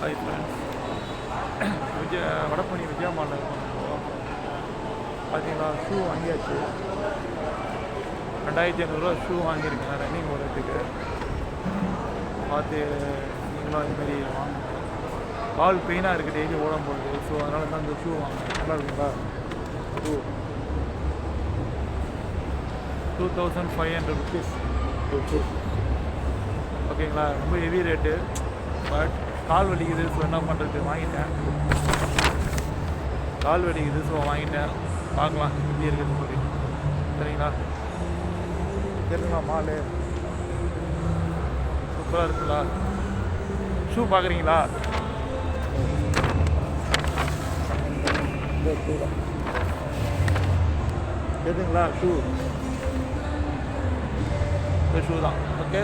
Hi friends, Vadapalani Vijaya மாலில் இருக்கோம். பார்த்தீங்களா, ஷூ வாங்கியாச்சு. 2500 ஷூ வாங்கியிருக்கேன் ரன்னிங் ஓடுறதுக்கு. பார்த்து நீங்களும் இதுமாரி வாங்க. கால் பெயினாக இருக்குது டெய்லி ஓடும்போது. ஸோ அதனால தான் இந்த ஷூ வாங்கினேன். நல்லா இருக்குங்களா ஷூ? 2500 ருபீஸ். ஓகேங்களா, ரொம்ப ஹெவி ரேட்டு. பட் கால் வலிக்குது, ஸோ என்ன பண்ணுறது, வாங்கிட்டேன். கால் வலிக்குது, ஸோ வாங்கிட்டேன். பார்க்கலாம் எப்படி இருக்குதுன்னு சொல்லி. சரிங்களா, தெரியுங்களா மாலு சூப்பராக இருக்குங்களா? ஷூ பார்க்குறீங்களா? எதுங்களா ஷூ? இந்த ஷூ தான். ஓகே.